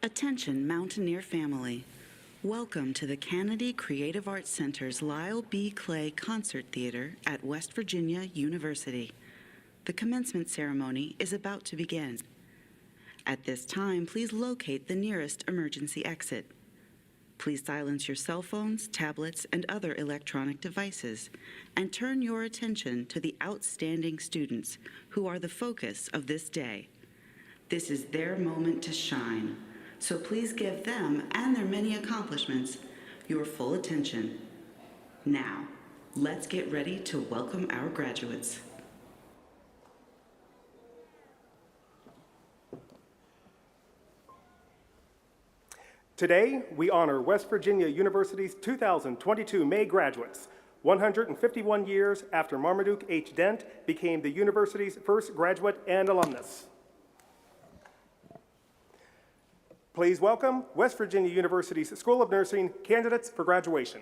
Attention Mountaineer family. Welcome to the Kennedy Creative Arts Center's Lyle B. Clay Concert Theater at West Virginia University. The commencement ceremony is about to begin. At this time, please locate the nearest emergency exit. Please silence your cell phones, tablets, and other electronic devices, and turn your attention to the outstanding students who are the focus of this day. This is their moment to shine. So please give them and their many accomplishments your full attention. Now, let's get ready to welcome our graduates. Today, we honor West Virginia University's 2022 May graduates, 151 years after Marmaduke H. Dent became the university's first graduate and alumnus. Please welcome West Virginia University's School of Nursing candidates for graduation.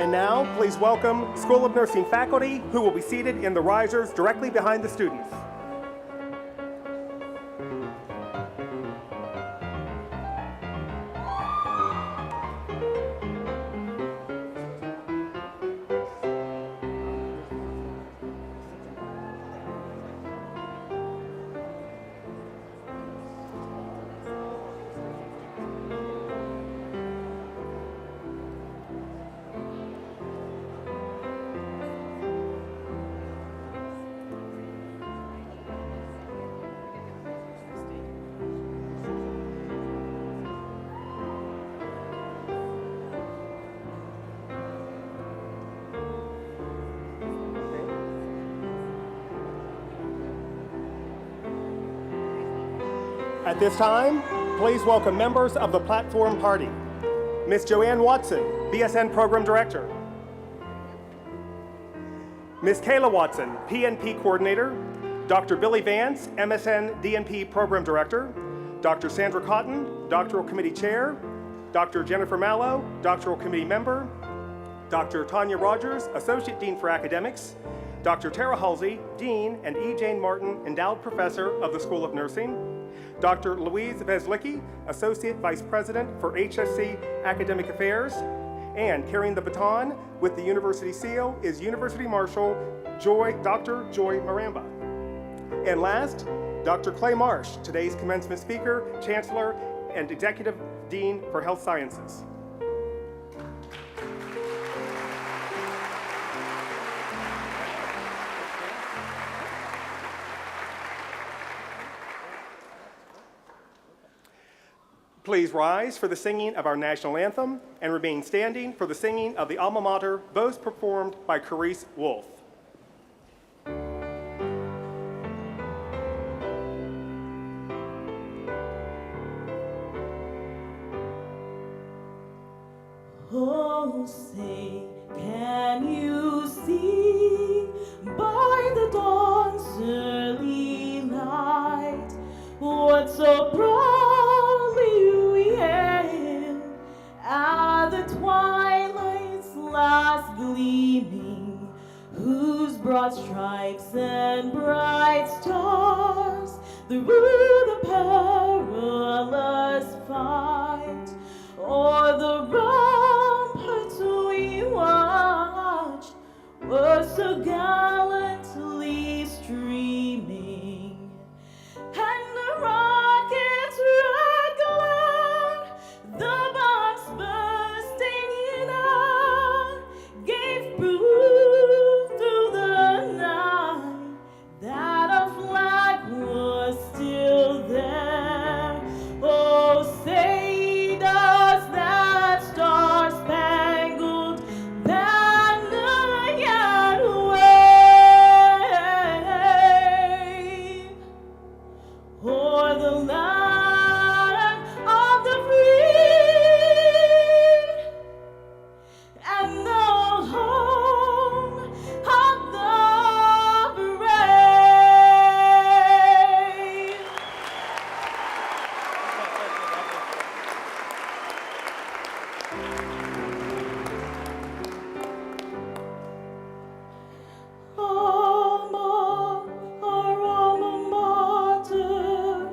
And now, please welcome School of Nursing faculty who will be seated in the risers directly behind the students. At this time, please welcome members of the Platform Party. Ms. Joanne Watson, BSN Program Director. Ms. Kayla Watson, PNP Coordinator. Dr. Billy Vance, MSN DNP Program Director. Dr. Sandra Cotton, Doctoral Committee Chair. Dr. Jennifer Mallow, Doctoral Committee Member. Dr. Tanya Rogers, Associate Dean for Academics. Dr. Tara Halsey, Dean and E. Jane Martin, Endowed Professor of the School of Nursing. Dr. Louise Veslicki, Associate Vice President for HSC Academic Affairs. And carrying the baton with the University Seal is University Marshal Dr. Joy Maramba. And last, Dr. Clay Marsh, today's commencement speaker, Chancellor, and Executive Dean for Health Sciences. Please rise for the singing of our national anthem and remain standing for the singing of the alma mater, both performed by Carice Wolf. Oh, say, can you see by the dawn's early light what but so proudly we hail at the twilight's last gleaming, whose broad stripes and bright stars through the perilous fight o'er the ramparts we watched were so gallantly streaming, and the rocket's red glare, the bombs bursting in air, gave proof through the night that our flag was still there. Oh, say does that star-spangled banner yet wave o'er the land of the free and the home of the brave? Our alma mater,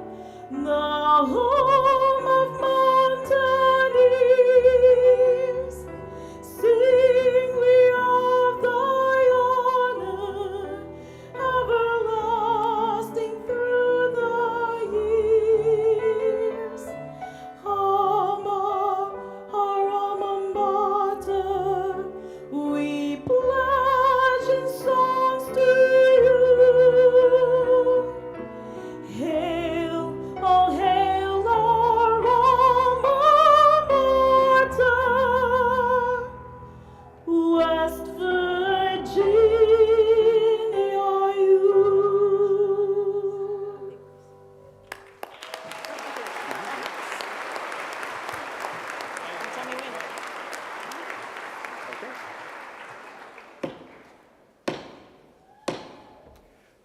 the home of mountaineers, sing we of thy honor, everlasting through the years. Our alma mater, we pledge in songs to you. Hail, oh hail our alma mater, West Virginia, you.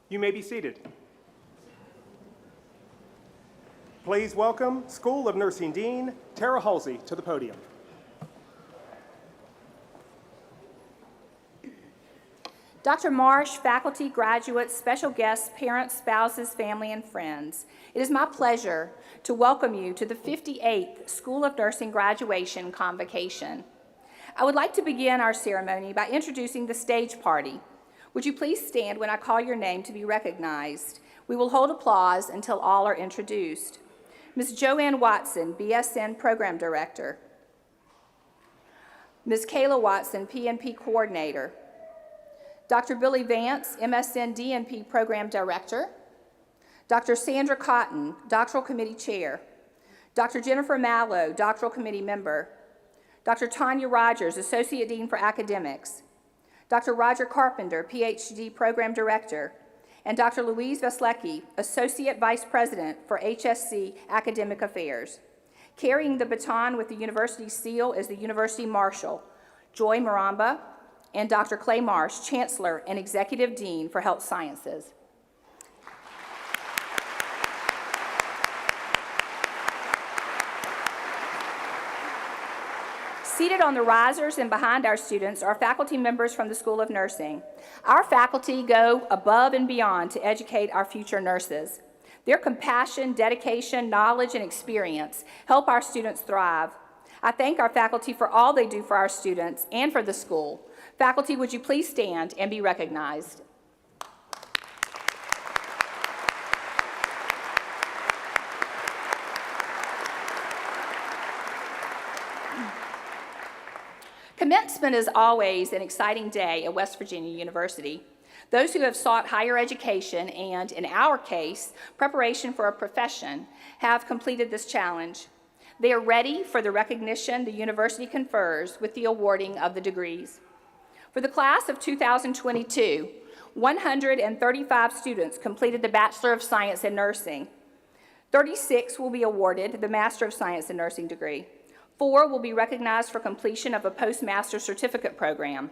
You may be seated. Please welcome School of Nursing Dean Tara Halsey to the podium. Dr. Marsh, faculty, graduates, special guests, parents, spouses, family, and friends, it is my pleasure to welcome you to the 58th School of Nursing graduation convocation. I would like to begin our ceremony by introducing the stage party. Would you please stand when I call your name to be recognized? We will hold applause until all are introduced. Ms. Joanne Watson, BSN Program Director. Ms. Kayla Watson, PNP Coordinator. Dr. Billy Vance, MSN DNP Program Director. Dr. Sandra Cotton, Doctoral Committee Chair. Dr. Jennifer Mallow, Doctoral Committee Member. Dr. Tanya Rogers, Associate Dean for Academics. Dr. Roger Carpenter, PhD Program Director, and Dr. Louise Veslecki, Associate Vice President for HSC Academic Affairs. Carrying the baton with the university seal is the University Marshal, Joy Maramba, and Dr. Clay Marsh, Chancellor and Executive Dean for Health Sciences. Seated on the risers and behind our students are faculty members from the School of Nursing. Our faculty go above and beyond to educate our future nurses. Their compassion, dedication, knowledge, and experience help our students thrive. I thank our faculty for all they do for our students and for the school. Faculty, would you please stand and be recognized? Commencement is always an exciting day at West Virginia University. Those who have sought higher education and, in our case, preparation for a profession, have completed this challenge. They are ready for the recognition the university confers with the awarding of the degrees. For the class of 2022, 135 students completed the Bachelor of Science in Nursing. 36 will be awarded the Master of Science in Nursing degree. 4 will be recognized for completion of a postmaster certificate program.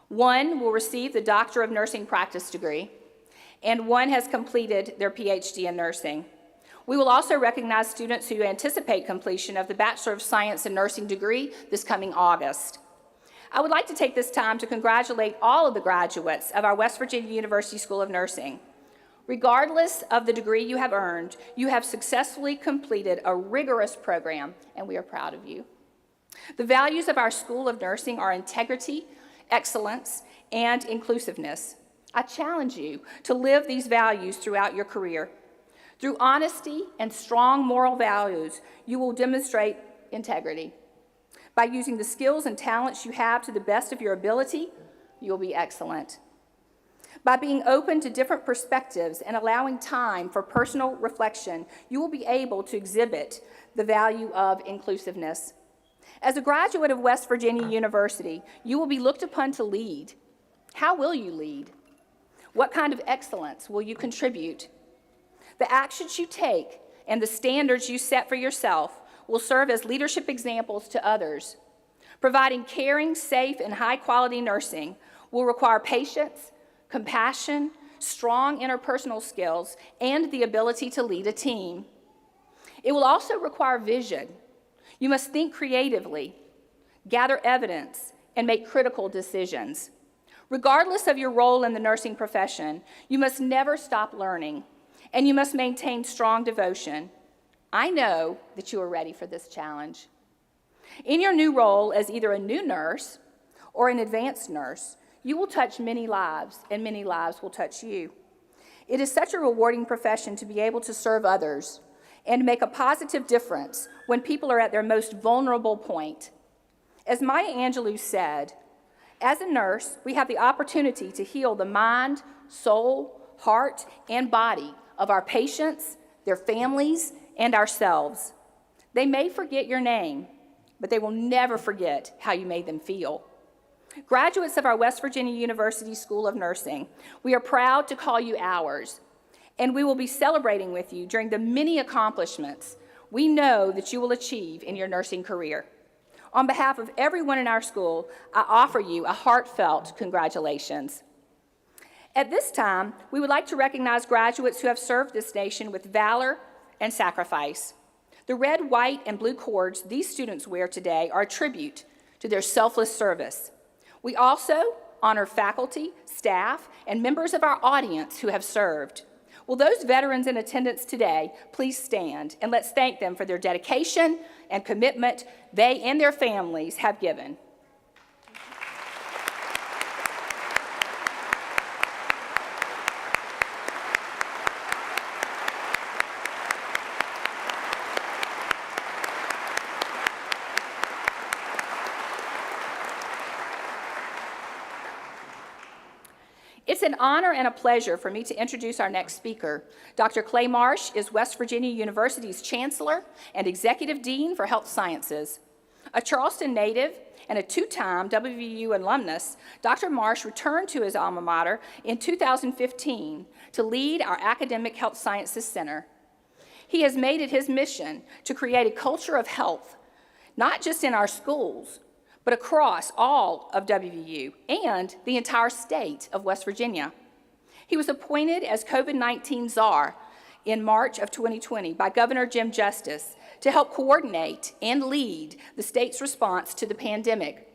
1 will receive the Doctor of Nursing Practice degree, and 1 has completed their PhD in nursing. We will also recognize students who anticipate completion of the Bachelor of Science in Nursing degree this coming August. I would like to take this time to congratulate all of the graduates of our West Virginia University School of Nursing. Regardless of the degree you have earned, you have successfully completed a rigorous program, and we are proud of you. The values of our School of Nursing are integrity, excellence, and inclusiveness. I challenge you to live these values throughout your career. Through honesty and strong moral values, you will demonstrate integrity. By using the skills and talents you have to the best of your ability, you will be excellent. By being open to different perspectives and allowing time for personal reflection, you will be able to exhibit the value of inclusiveness. As a graduate of West Virginia University, you will be looked upon to lead. How will you lead? What kind of excellence will you contribute? The actions you take and the standards you set for yourself will serve as leadership examples to others. Providing caring, safe, and high-quality nursing will require patience, compassion, strong interpersonal skills, and the ability to lead a team. It will also require vision. You must think creatively, gather evidence, and make critical decisions. Regardless of your role in the nursing profession, you must never stop learning, and you must maintain strong devotion. I know that you are ready for this challenge. In your new role as either a new nurse or an advanced nurse, you will touch many lives, and many lives will touch you. It is such a rewarding profession to be able to serve others and make a positive difference when people are at their most vulnerable point. As Maya Angelou said, as a nurse, we have the opportunity to heal the mind, soul, heart, and body of our patients, their families, and ourselves. They may forget your name, but they will never forget how you made them feel. Graduates of our West Virginia University School of Nursing, we are proud to call you ours, and we will be celebrating with you during the many accomplishments we know that you will achieve in your nursing career. On behalf of everyone in our school, I offer you a heartfelt congratulations. At this time, we would like to recognize graduates who have served this nation with valor and sacrifice. The red, white, and blue cords these students wear today are a tribute to their selfless service. We also honor faculty, staff, and members of our audience who have served. Will those veterans in attendance today please stand, and let's thank them for their dedication and commitment they and their families have given. It's an honor and a pleasure for me to introduce our next speaker. Dr. Clay Marsh is West Virginia University's Chancellor and Executive Dean for Health Sciences. A Charleston native and a two-time WVU alumnus, Dr. Marsh returned to his alma mater in 2015 to lead our Academic Health Sciences Center. He has made it his mission to create a culture of health, not just in our schools, but across all of WVU and the entire state of West Virginia. He was appointed as COVID-19 czar in March of 2020 by Governor Jim Justice to help coordinate and lead the state's response to the pandemic.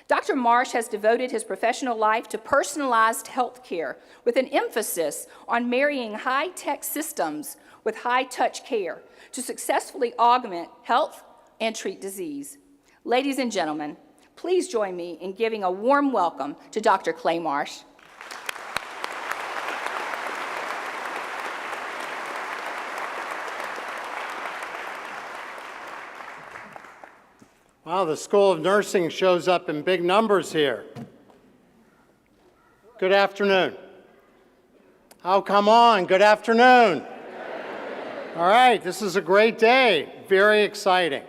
Dr. Marsh has devoted his professional life to personalized health care with an emphasis on marrying high-tech systems with high-touch care to successfully augment health and treat disease. Ladies and gentlemen, please join me in giving a warm welcome to Dr. Clay Marsh. Wow, the School of Nursing shows up in big numbers here. Good afternoon. Oh, come on, good afternoon. All right, this is a great day, very exciting.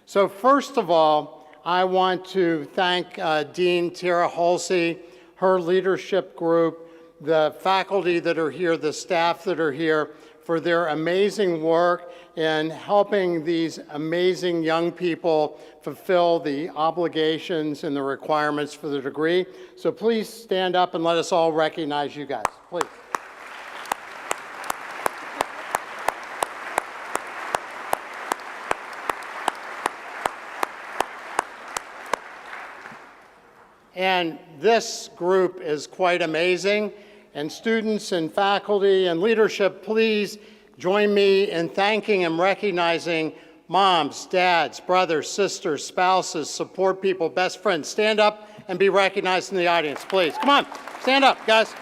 So first of all, I want to thank Dean Tara Halsey, her leadership group, the faculty that are here, the staff that are here, for their amazing work in helping these amazing young people fulfill the obligations and the requirements for the degree. So please stand up and let us all recognize you guys, please. And this group is quite amazing. And students and faculty and leadership, please join me in thanking and recognizing moms, dads, brothers, sisters, spouses, support people, best friends. Stand up and be recognized in the audience, please. Come on, stand up, guys.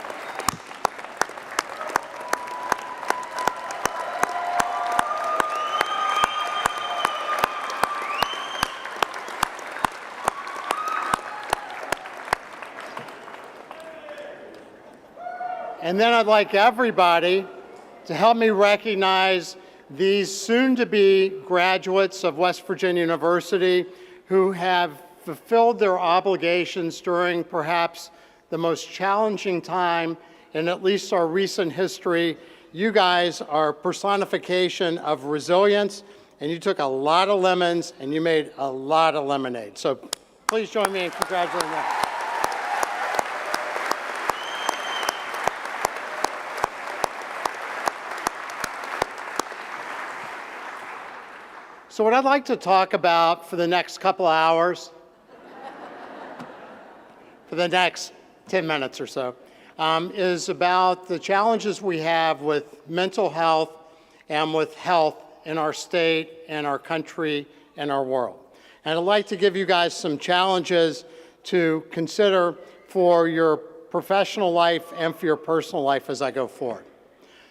And then I'd like everybody to help me recognize these soon-to-be graduates of West Virginia University who have fulfilled their obligations during perhaps the most challenging time in at least our recent history. You guys are personification of resilience, and you took a lot of lemons and you made a lot of lemonade. So please join me in congratulating them. So what I'd like to talk about for the next couple of hours, for the next 10 minutes or so, is about the challenges we have with mental health and with health in our state and our country and our world. And I'd like to give you guys some challenges to consider for your professional life and for your personal life as I go forward.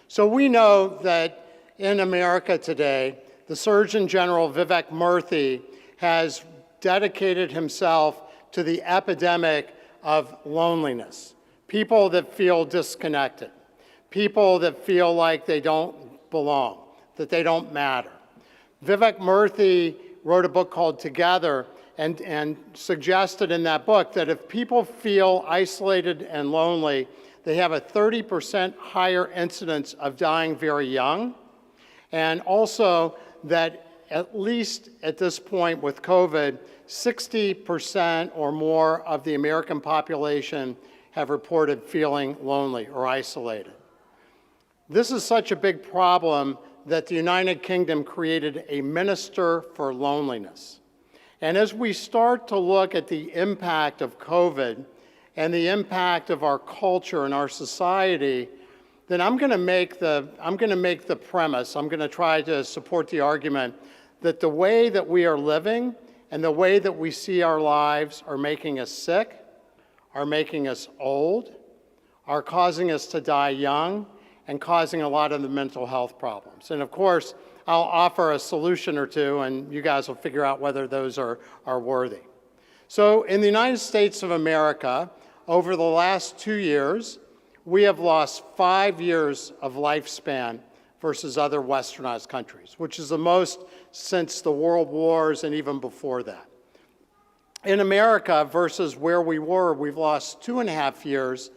So we know that in America today, the Surgeon General, Vivek Murthy, has dedicated himself to the epidemic of loneliness. People that feel disconnected, people that feel like they don't belong, that they don't matter. Vivek Murthy wrote a book called Together and suggested in that book that if people feel isolated and lonely, they have a 30% higher incidence of dying very young, and also that at least at this point with COVID, 60% or more of the American population have reported feeling lonely or isolated. This is such a big problem that the United Kingdom created a minister for loneliness. And as we start to look at the impact of COVID and the impact of our culture and our society, then I'm going to make the premise, I'm going to try to support the argument that the way that we are living and the way that we see our lives are making us sick, are making us old, are causing us to die young, and causing a lot of the mental health problems. And of course, I'll offer a solution or two, and you guys will figure out whether those are worthy. So in the United States of America, over the last 2 years, we have lost 5 years of lifespan versus other westernized countries, which is the most since the world wars and even before that. In America versus where we were, we've lost 2.5 years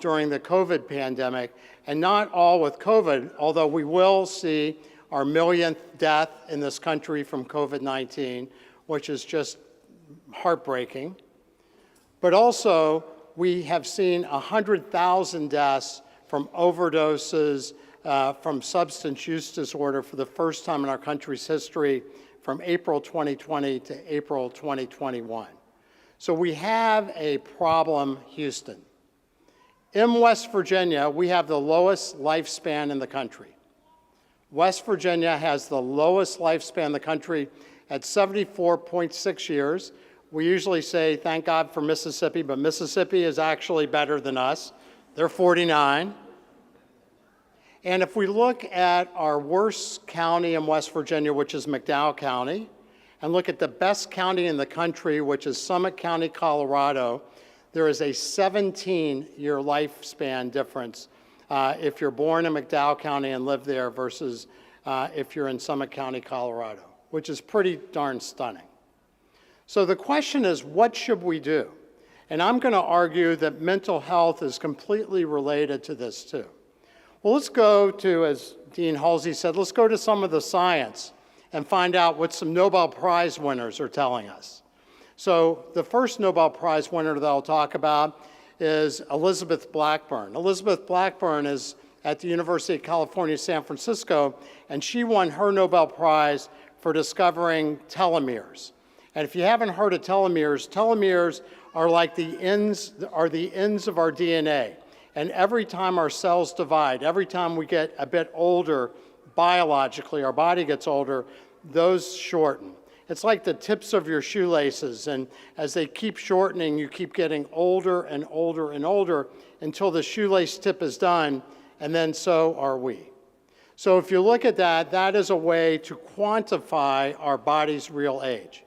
during the COVID pandemic, and not all with COVID, although we will see our millionth death in this country from COVID-19, which is just heartbreaking. But also, we have seen 100,000 deaths from overdoses, from substance use disorder for the first time in our country's history from April 2020 to April 2021. So we have a problem, Houston. In West Virginia, we have the lowest lifespan in the country. West Virginia has the lowest lifespan in the country at 74.6 years. We usually say, thank God for Mississippi, but Mississippi is actually better than us. They're 49. And if we look at our worst county in West Virginia, which is McDowell County, and look at the best county in the country, which is Summit County, Colorado, there is a 17-year lifespan difference if you're born in McDowell County and live there versus if you're in Summit County, Colorado, which is pretty darn stunning. So the question is, what should we do? And I'm going to argue that mental health is completely related to this too. Well, let's go to, as Dean Halsey said, let's go to some of the science and find out what some Nobel Prize winners are telling us. So the first Nobel Prize winner that I'll talk about is Elizabeth Blackburn. Elizabeth Blackburn is at the University of California, San Francisco, and she won her Nobel Prize for discovering telomeres. And if you haven't heard of telomeres, telomeres are like the ends of our DNA. And every time our cells divide, every time we get a bit older biologically, our body gets older, those shorten. It's like the tips of your shoelaces, and as they keep shortening, you keep getting older and older and older until the shoelace tip is done, and then so are we. So if you look at that, that is a way to quantify our body's real age.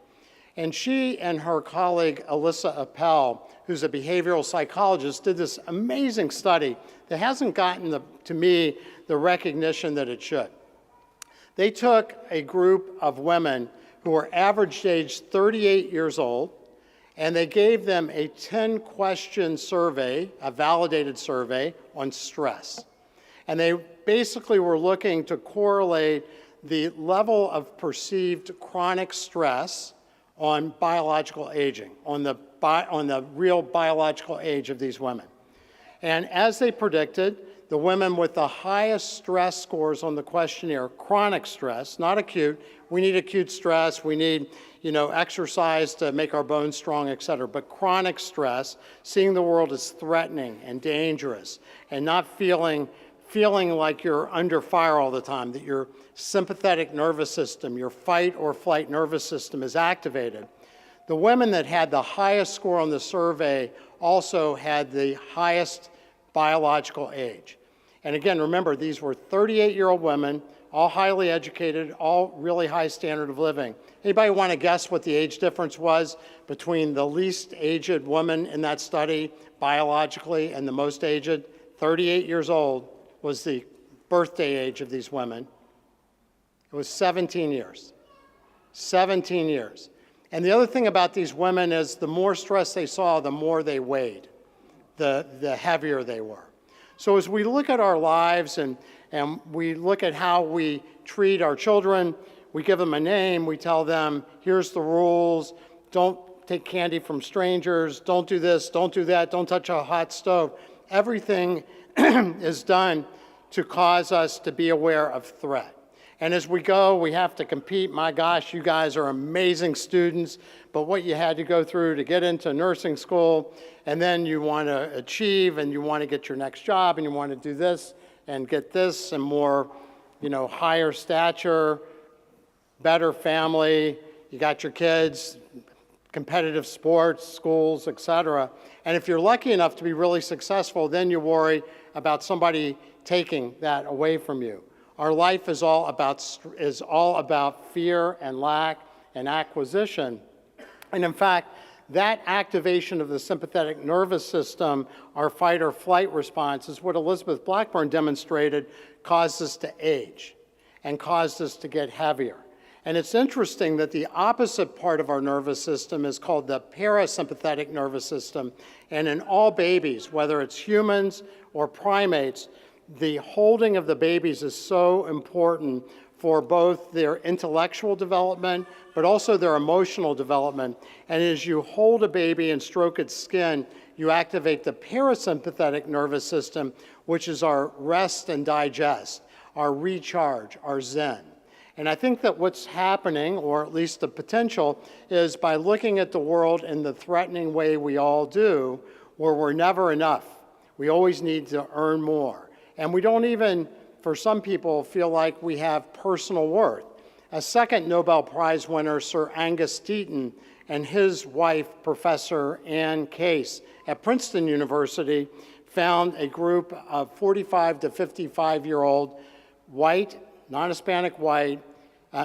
And she and her colleague, Alyssa Appel, who's a behavioral psychologist, did this amazing study that hasn't gotten, to me, the recognition that it should. They took a group of women who were average age 38 years old, and they gave them a 10-question survey, a validated survey, on stress. And they basically were looking to correlate the level of perceived chronic stress on biological aging, on the real biological age of these women. And as they predicted, the women with the highest stress scores on the questionnaire, chronic stress, not acute, we need acute stress, we need exercise to make our bones strong, et cetera, but chronic stress, seeing the world as threatening and dangerous, and not feeling like you're under fire all the time, that your sympathetic nervous system, your fight or flight nervous system is activated. The women that had the highest score on the survey also had the highest biological age. And again, remember, these were 38-year-old women, all highly educated, all really high standard of living. Anybody want to guess what the age difference was between the least aged woman in that study biologically and the most aged? 38 years old was the birthday age of these women. It was 17 years. 17 years. And the other thing about these women is the more stress they saw, the more they weighed, the heavier they were. So as we look at our lives and we look at how we treat our children, we give them a name, we tell them, here's the rules, don't take candy from strangers, don't do this, don't do that, don't touch a hot stove. Everything is done to cause us to be aware of threat. And as we go, we have to compete. My gosh, you guys are amazing students, but what you had to go through to get into nursing school, and then you want to achieve, and you want to get your next job, and you want to do this, and get this, and more, higher stature, better family, you got your kids, competitive sports, schools, etc. And if you're lucky enough to be really successful, then you worry about somebody taking that away from you. Our life is all about fear and lack and acquisition. And in fact, that activation of the sympathetic nervous system, our fight or flight response, is what Elizabeth Blackburn demonstrated caused us to age and caused us to get heavier. And it's interesting that the opposite part of our nervous system is called the parasympathetic nervous system. And in all babies, whether it's humans or primates, the holding of the babies is so important for both their intellectual development, but also their emotional development. And as you hold a baby and stroke its skin, you activate the parasympathetic nervous system, which is our rest and digest, our recharge, our zen. And I think that what's happening, or at least the potential, is by looking at the world in the threatening way we all do, where we're never enough. We always need to earn more. And we don't even, for some people, feel like we have personal worth. A second Nobel Prize winner, Sir Angus Deaton, and his wife, Professor Anne Case, at Princeton University, found a group of 45 to 55-year-old white, non-Hispanic white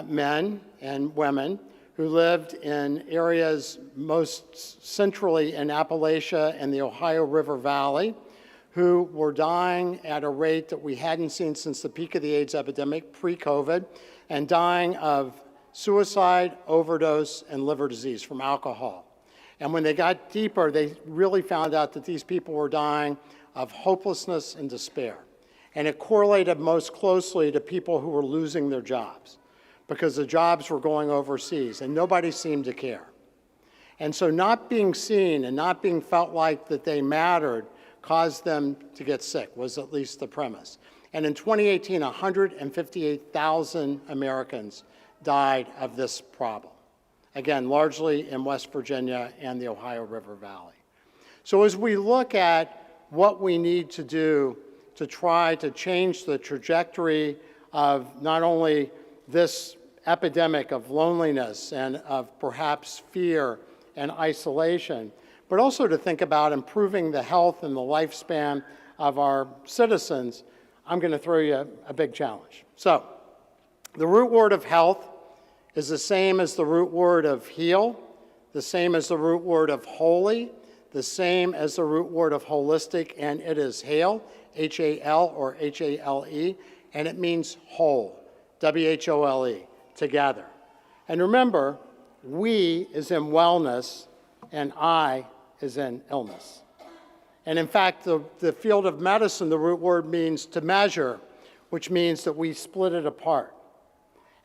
men and women who lived in areas most centrally in Appalachia and the Ohio River Valley, who were dying at a rate that we hadn't seen since the peak of the AIDS epidemic, pre-COVID, and dying of suicide, overdose, and liver disease from alcohol. And when they got deeper, they really found out that these people were dying of hopelessness and despair. And it correlated most closely to people who were losing their jobs, because the jobs were going overseas, and nobody seemed to care. And so not being seen and not being felt like that they mattered caused them to get sick, was at least the premise. And in 2018, 158,000 Americans died of this problem, again, largely in West Virginia and the Ohio River Valley. So as we look at what we need to do to try to change the trajectory of not only this epidemic of loneliness and of perhaps fear and isolation, but also to think about improving the health and the lifespan of our citizens, I'm going to throw you a big challenge. So, the root word of health is the same as the root word of heal, the same as the root word of holy, the same as the root word of holistic, and it is HALE, H-A-L or H-A-L-E, and it means whole, W-H-O-L-E, together. And remember, we is in wellness, and I is in illness. And in fact, the field of medicine, the root word means to measure, which means that we split it apart.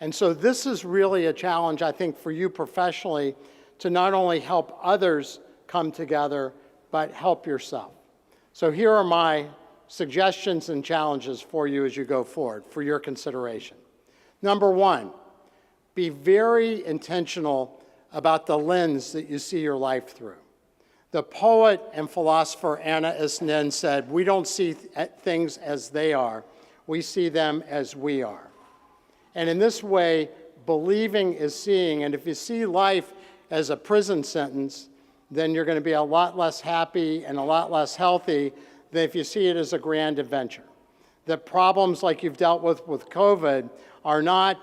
And so this is really a challenge, I think, for you professionally to not only help others come together, but help yourself. So here are my suggestions and challenges for you as you go forward for your consideration. Number one, be very intentional about the lens that you see your life through. The poet and philosopher Anna S. Nin said, "We don't see things as they are, we see them as we are." And in this way, believing is seeing, and if you see life as a prison sentence, then you're going to be a lot less happy and a lot less healthy than if you see it as a grand adventure. That problems like you've dealt with COVID are not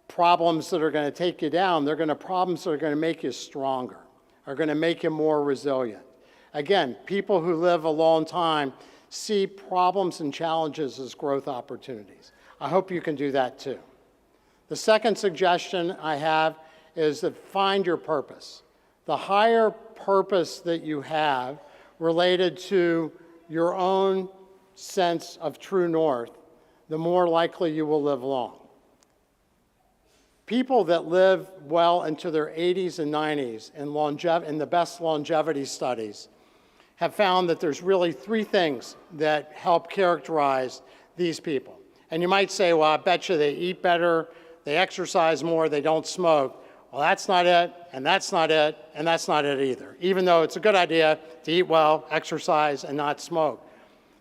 problems that are going to take you down, they're going to problems that are going to make you stronger, are going to make you more resilient. Again, people who live a long time see problems and challenges as growth opportunities. I hope you can do that too. The second suggestion I have is that find your purpose. The higher purpose that you have related to your own sense of true north, the more likely you will live long. People that live well into their 80s and 90s in the best longevity studies have found that there's really three things that help characterize these people. And you might say, well, I bet you they eat better, they exercise more, they don't smoke. Well, that's not it, and that's not it, and that's not it either, even though it's a good idea to eat well, exercise, and not smoke.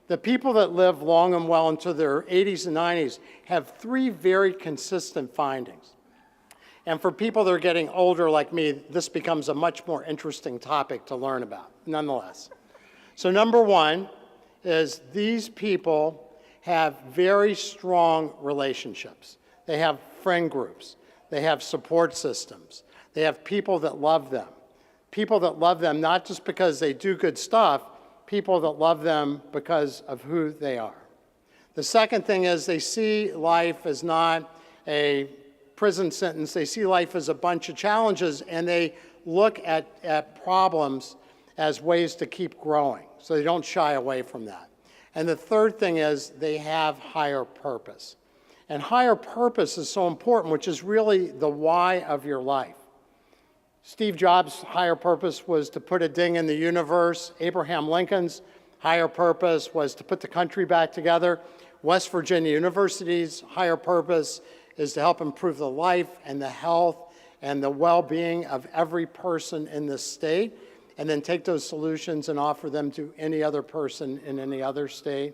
The people that live long and well into their 80s and 90s have three very consistent findings. And for people that are getting older like me, this becomes a much more interesting topic to learn about, nonetheless. So number one is these people have very strong relationships. They have friend groups. They have support systems. They have people that love them. People that love them not just because they do good stuff, people that love them because of who they are. The second thing is they see life as not a prison sentence. They see life as a bunch of challenges, and they look at problems as ways to keep growing. So they don't shy away from that. And the third thing is they have higher purpose. And higher purpose is so important, which is really the why of your life. Steve Jobs' higher purpose was to put a ding in the universe. Abraham Lincoln's higher purpose was to put the country back together. West Virginia University's higher purpose is to help improve the life and the health and the well-being of every person in this state, and then take those solutions and offer them to any other person in any other state.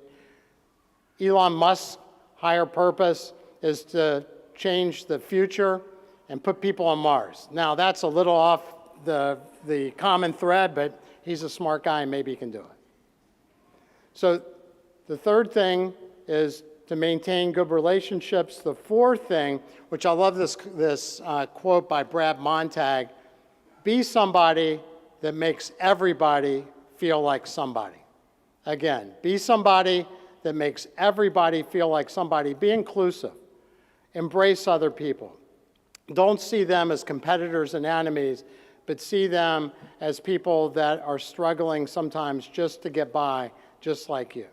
Elon Musk's higher purpose is to change the future and put people on Mars. Now, that's a little off the common thread, but he's a smart guy and maybe he can do it. So the third thing is to maintain good relationships. The fourth thing, which I love this quote by Brad Montag, be somebody that makes everybody feel like somebody. Again, be somebody that makes everybody feel like somebody. Be inclusive. Embrace other people. Don't see them as competitors and enemies, but see them as people that are struggling sometimes just to get by, just like you.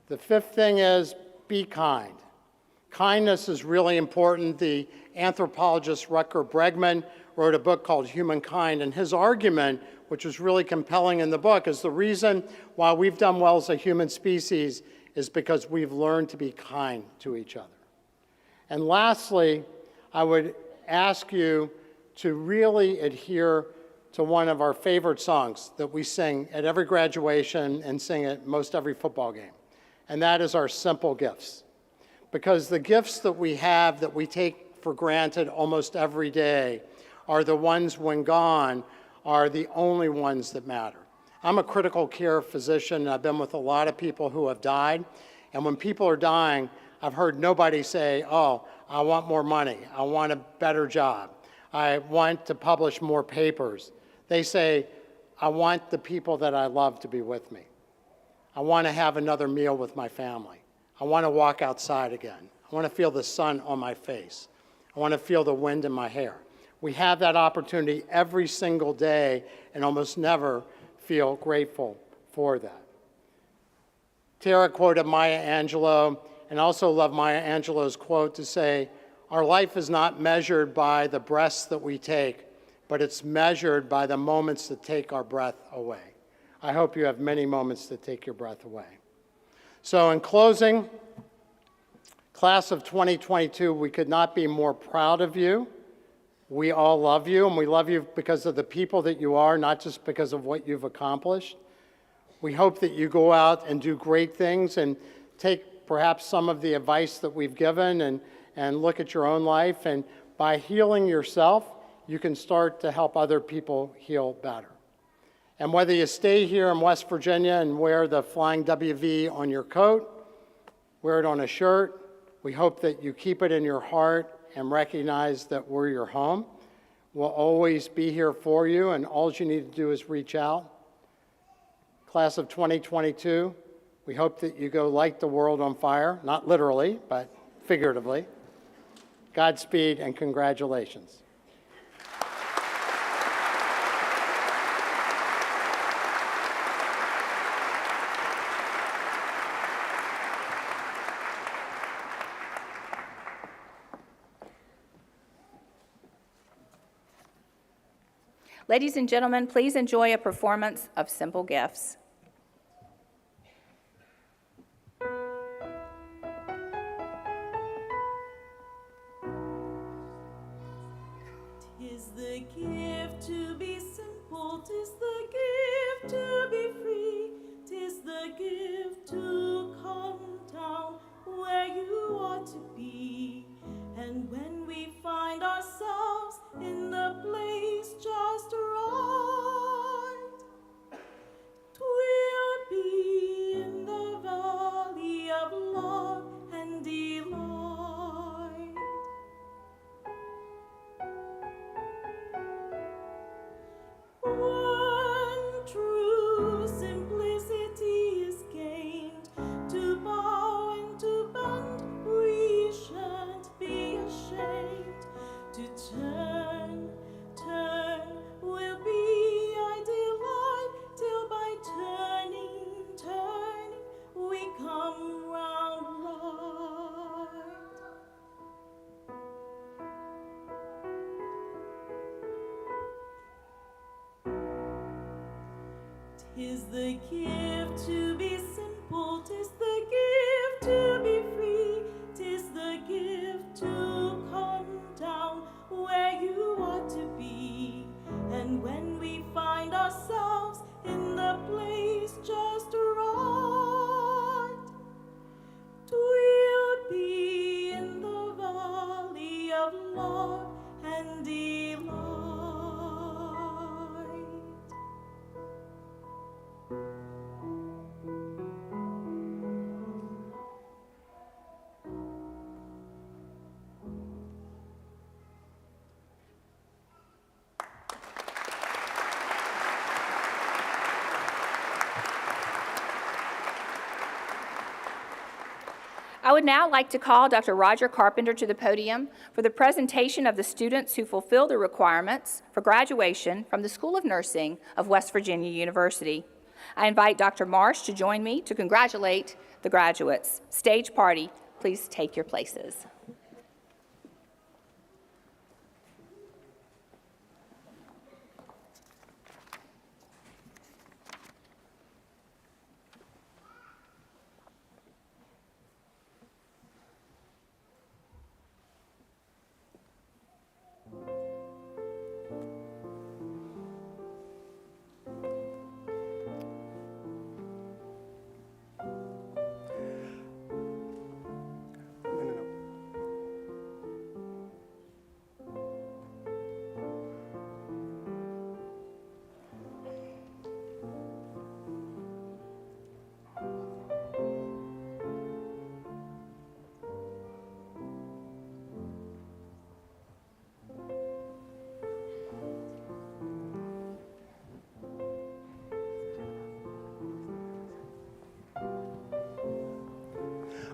The fifth thing is be kind. Kindness is really important. The anthropologist Rutger Bregman wrote a book called Humankind, and his argument, which was really compelling in the book, is the reason why we've done well as a human species is because we've learned to be kind to each other. And lastly, I would ask you to really adhere to one of our favorite songs that we sing at every graduation and sing at most every football game, and that is our simple gifts. Because the gifts that we have that we take for granted almost every day are the ones, when gone, are the only ones that matter. I'm a critical care physician, and I've been with a lot of people who have died, and when people are dying, I've heard nobody say, oh, I want more money, I want a better job, I want to publish more papers. They say, I want the people that I love to be with me. I want to have another meal with my family. I want to walk outside again. I want to feel the sun on my face. I want to feel the wind in my hair. We have that opportunity every single day and almost never feel grateful for that. Tara quoted Maya Angelou, and I also love Maya Angelou's quote to say, our life is not measured by the breaths that we take, but it's measured by the moments that take our breath away. I hope you have many moments that take your breath away. So in closing, class of 2022, we could not be more proud of you. We all love you, and we love you because of the people that you are, not just because of what you've accomplished. We hope that you go out and do great things and take perhaps some of the advice that we've given and look at your own life, and by healing yourself, you can start to help other people heal better. And whether you stay here in West Virginia and wear the Flying WV on your coat, wear it on a shirt, we hope that you keep it in your heart and recognize that we're your home. We'll always be here for you, and all you need to do is reach out. Class of 2022, we hope that you go light the world on fire, not literally, but figuratively. Godspeed and congratulations. Ladies and gentlemen, please enjoy a performance of Simple Gifts. Tis the gift to be simple, tis the gift to be free, tis the gift to come down where you ought to be. And when we find ourselves in the place just right, 'twill be in the valley of love and delight. When true simplicity is gained, to bow and to bend, we shan't be ashamed. To turn will be our delight, till by turning, we come round right. 'Tis the gift to be simple, 'tis the gift to be free, 'tis the gift to come down where you ought to be. And when we find ourselves in the place just right, 'twill be in the valley of love and delight. I would now like to call Dr. Roger Carpenter to the podium for the presentation of the students who fulfill the requirements for graduation from the School of Nursing of West Virginia University. I invite Dr. Marsh to join me to congratulate the graduates. Stage party, please take your places.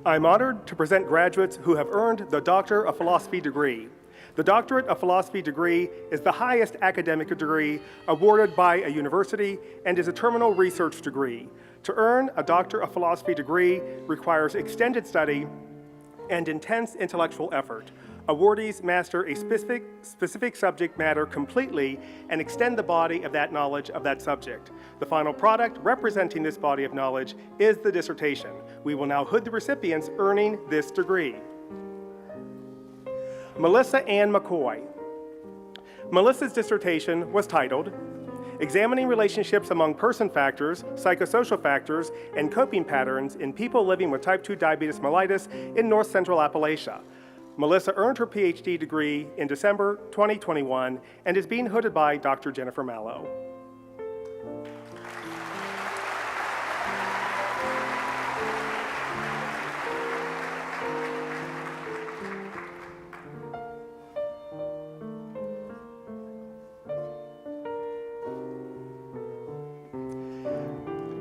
I'm honored to present graduates who have earned the Doctor of Philosophy degree. The Doctorate of Philosophy degree is the highest academic degree awarded by a university and is a terminal research degree. To earn a Doctor of Philosophy degree requires extended study and intense intellectual effort. Awardees master a specific subject matter completely and extend the body of that knowledge of that subject. The final product representing this body of knowledge is the dissertation. We will now hood the recipients earning this degree. Melissa Ann McCoy. Melissa's dissertation was titled, Examining Relationships Among Person Factors, Psychosocial Factors, and Coping Patterns in People Living with Type 2 Diabetes Mellitus in North Central Appalachia. Melissa earned her PhD degree in December 2021 and is being hooded by Dr. Jennifer Mallow.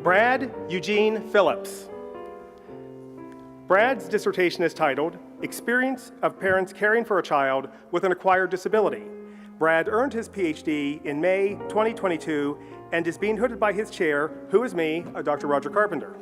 Brad Eugene Phillips. Brad's dissertation is titled, Experience of Parents Caring for a Child with an Acquired Disability. Brad earned his PhD in May 2022 and is being hooded by his chair, who is me, Dr. Roger Carpenter.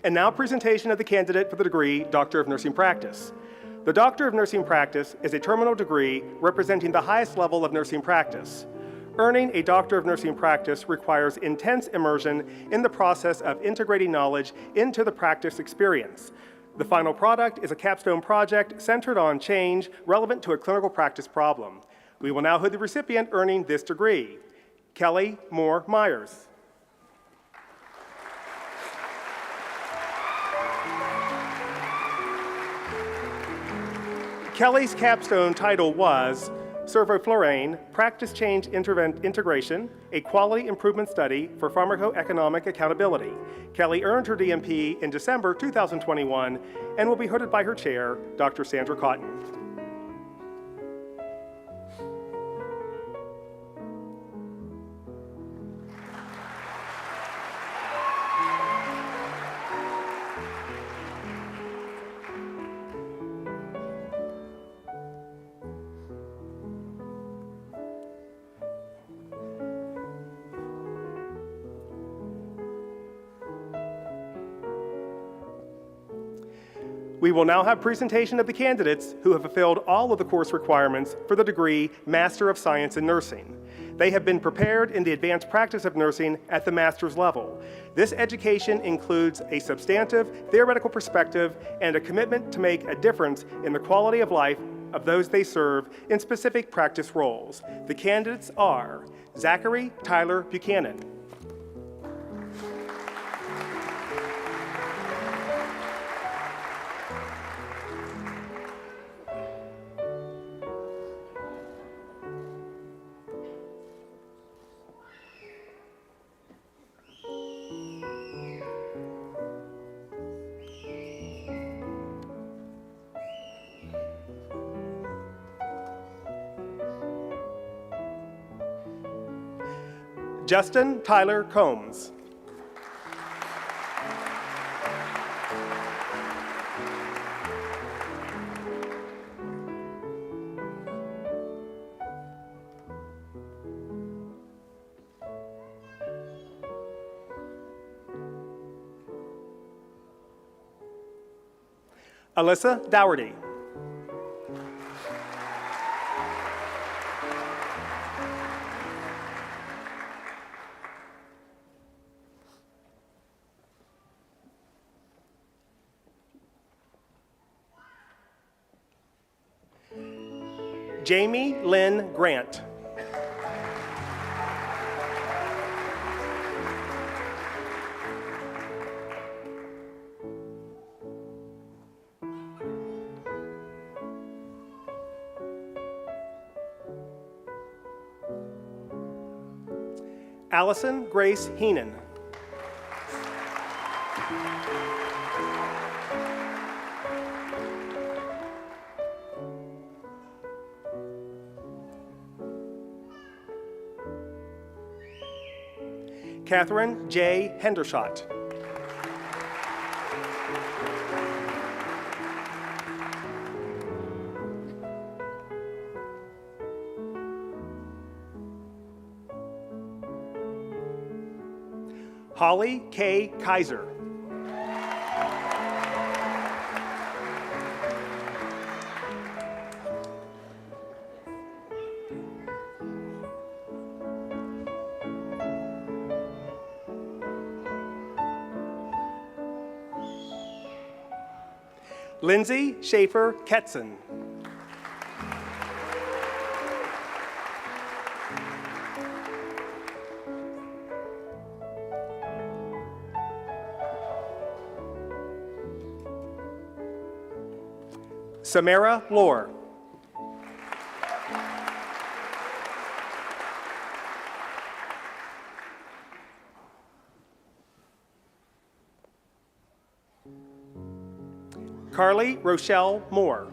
And now presentation of the candidate for the degree Doctor of Nursing Practice. The Doctor of Nursing Practice is a terminal degree representing the highest level of nursing practice. Earning a Doctor of Nursing Practice requires intense immersion in the process of integrating knowledge into the practice experience. The final product is a capstone project centered on change relevant to a clinical practice problem. We will now hood the recipient earning this degree, Kelly Moore Myers. Kelly's capstone title was Servoflurane, Practice Change Integration, a Quality Improvement Study for Pharmacoeconomic Accountability. Kelly earned her DNP in December 2021 and will be hooded by her chair, Dr. Sandra Cotton. We will now have presentation of the candidates who have fulfilled all of the course requirements for the degree Master of Science in Nursing. They have been prepared in the advanced practice of nursing at the master's level. This education includes a substantive theoretical perspective and a commitment to make a difference in the quality of life of those they serve in specific practice roles. The candidates are Zachary Tyler Buchanan, Justin Tyler Combs, Alyssa Dougherty, Jamie Lynn Grant, Allison Grace Heenan. Catherine J. Hendershot. Holly K. Kaiser. Lindsay Schaefer Ketson. Samara Lohr. Carly Rochelle Moore.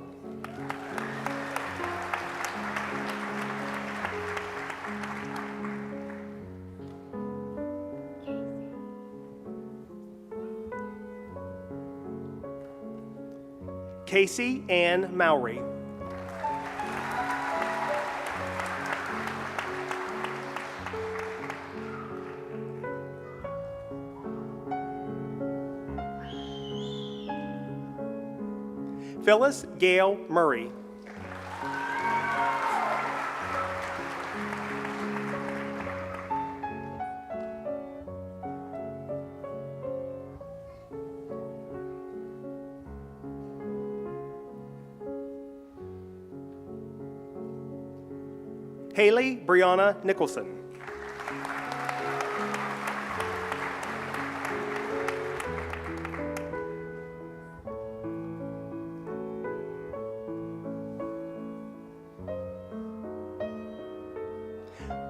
Casey Ann Mowry. Phyllis Gail Murray. Haley Brianna Nicholson.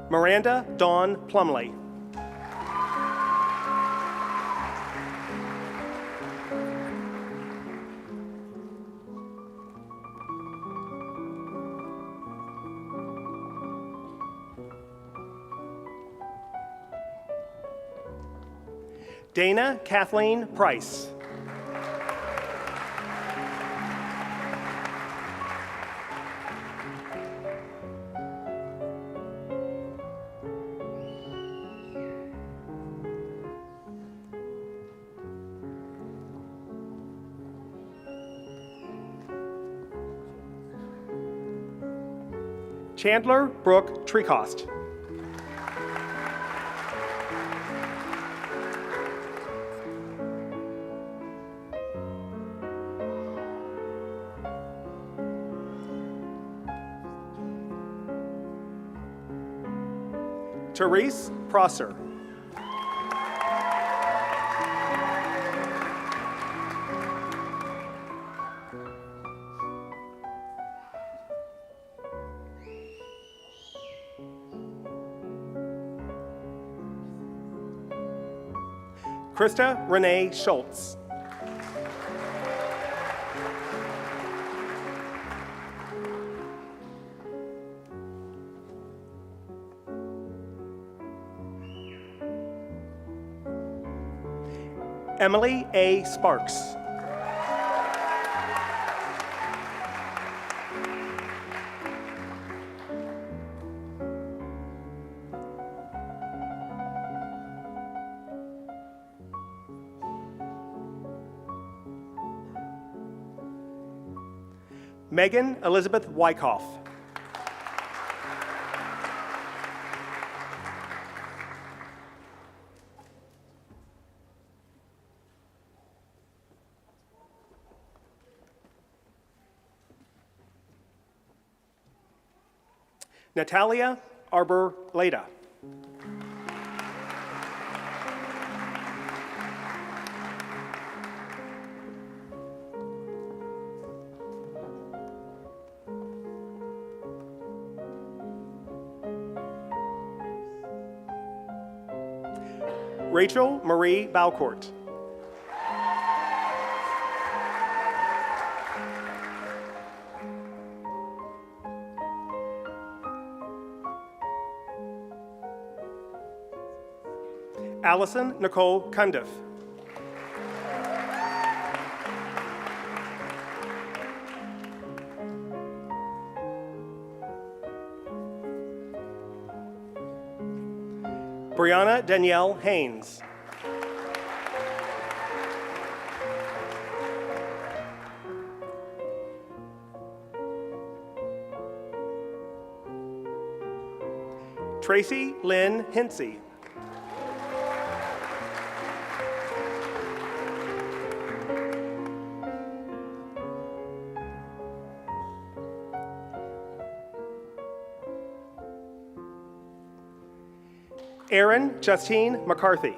Miranda Dawn Plumley. Dana Kathleen Price. Chandler Brooke Trecost. Therese Prosser. Krista Renee Schultz. Emily A. Sparks. Megan Elizabeth Wyckoff. Natalia Arbor Leda. Rachel Marie Balcourt. Allison Nicole Cundiff. Brianna Danielle Haynes. Tracy Lynn Hinsey. Erin Justine McCarthy.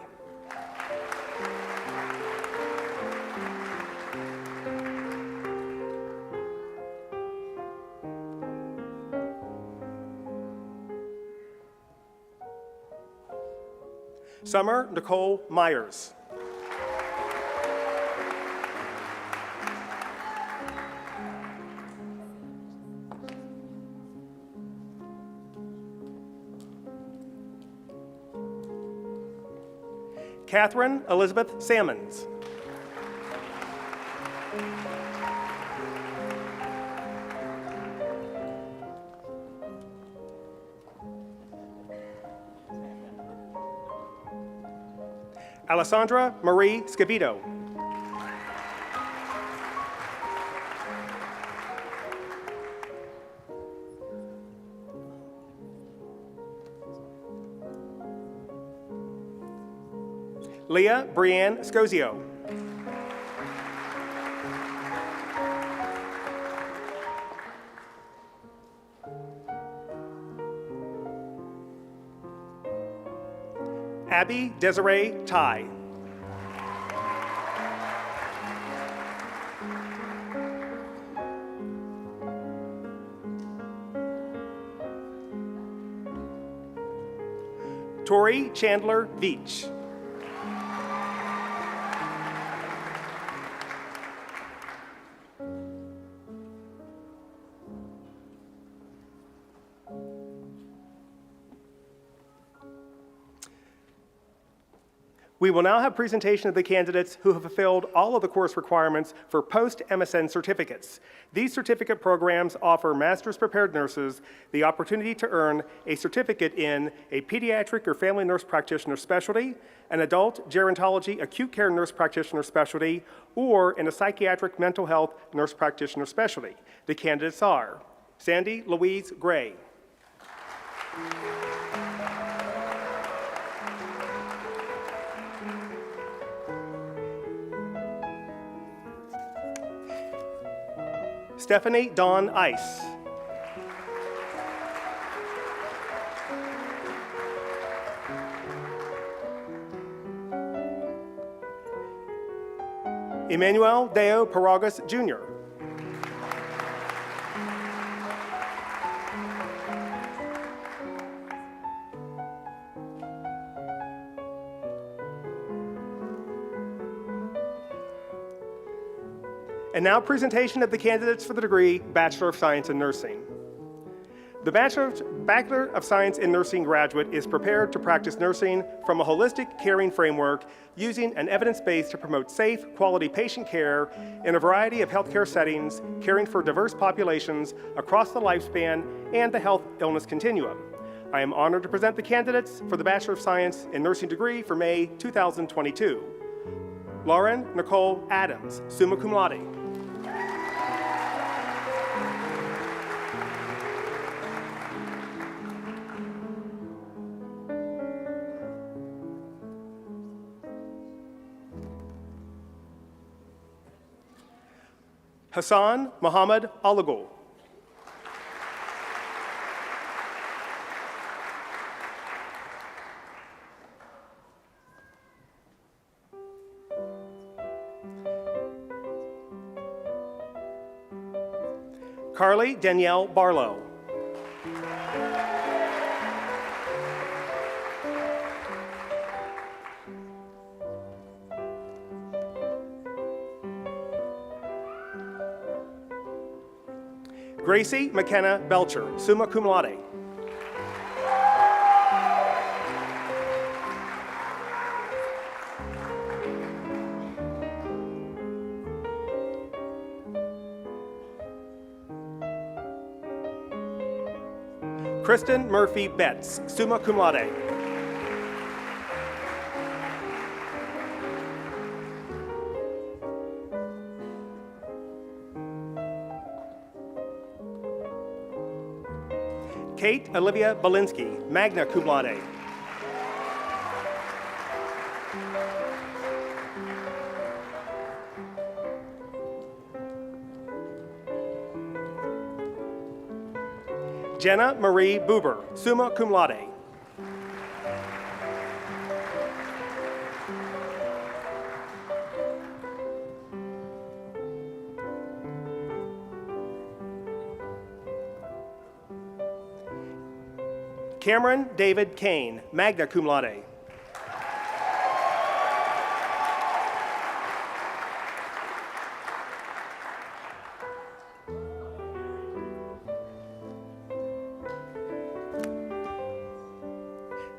Summer Nicole Myers. Catherine Elizabeth Sammons. Alessandra Marie Scavito. Leah Brianne Scozio. Abby Desiree Ty. Tori Chandler Veach. We will now have presentation of the candidates who have fulfilled all of the course requirements for post-MSN certificates. These certificate programs offer master's prepared nurses the opportunity to earn a certificate in a pediatric or family nurse practitioner specialty, an adult gerontology acute care nurse practitioner specialty, or in a psychiatric mental health nurse practitioner specialty. The candidates are Sandy Louise Gray, Stephanie Dawn Ice, Emmanuel Deo Paragas Jr., And now presentation of the candidates for the degree Bachelor of Science in Nursing. The Bachelor of Science in Nursing graduate is prepared to practice nursing from a holistic caring framework using an evidence base to promote safe, quality patient care in a variety of healthcare settings, caring for diverse populations across the lifespan and the health illness continuum. I am honored to present the candidates for the Bachelor of Science in Nursing degree for May 2022. Lauren Nicole Adams, summa cum laude. Hassan Muhammad Alagul. Carly Danielle Barlow. Gracie McKenna Belcher, summa cum laude. Kristen Murphy Betts, summa cum laude. Kate Olivia Belinsky, magna cum laude. Jenna Marie Buber, summa cum laude. Cameron David Kane, magna cum laude.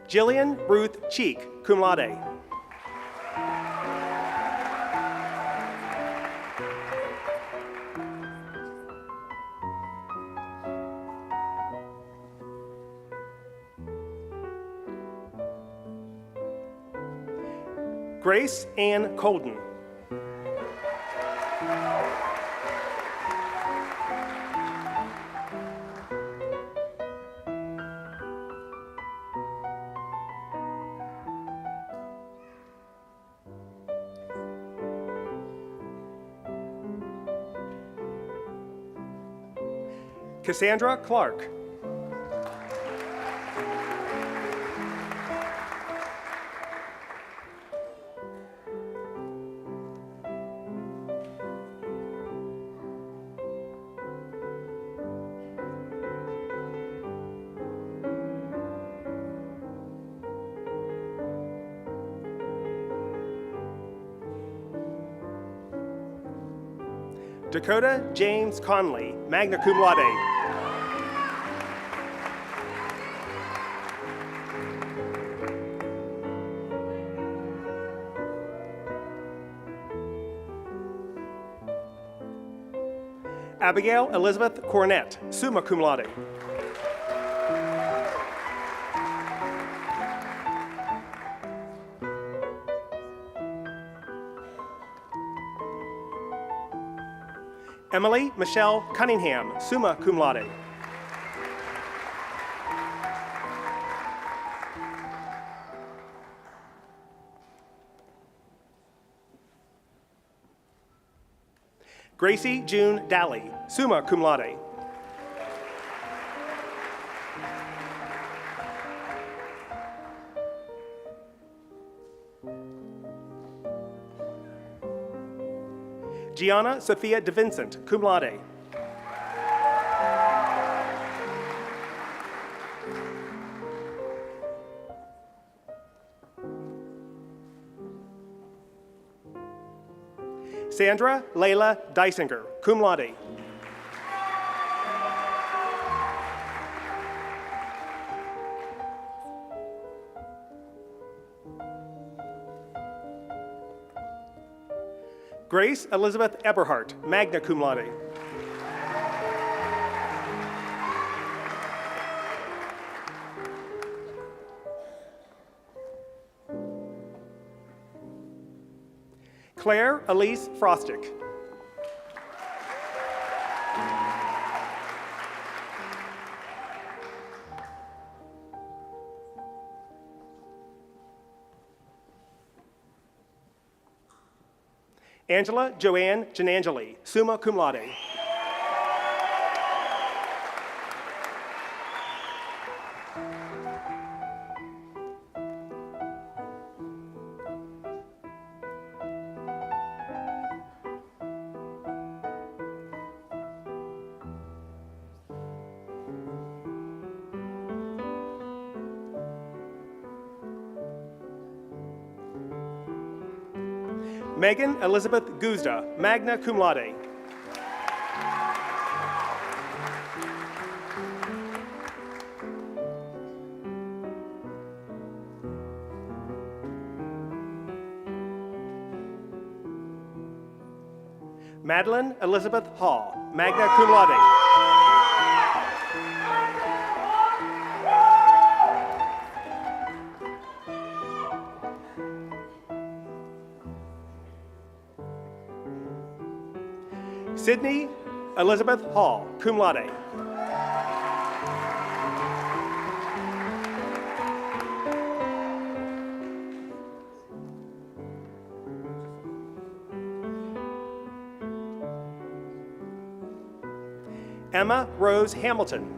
Jillian Ruth Cheek, cum laude. Grace Ann Colden. Cassandra Clark. Dakota James Conley, magna cum laude. Abigail Elizabeth Cornett, summa cum laude. Emily Michelle Cunningham, summa cum laude. Gracie June Daly, summa cum laude. Gianna Sophia DeVincent, cum laude. Sandra Layla Dysinger, cum laude. Grace Elizabeth Eberhardt, magna cum laude. Claire Elise Frostick. Angela Joanne Janangeli, summa cum laude. Megan Elizabeth Guzda, magna cum laude. Madeline Elizabeth Hall, magna cum laude. Sydney Elizabeth Hall, cum laude. Emma Rose Hamilton.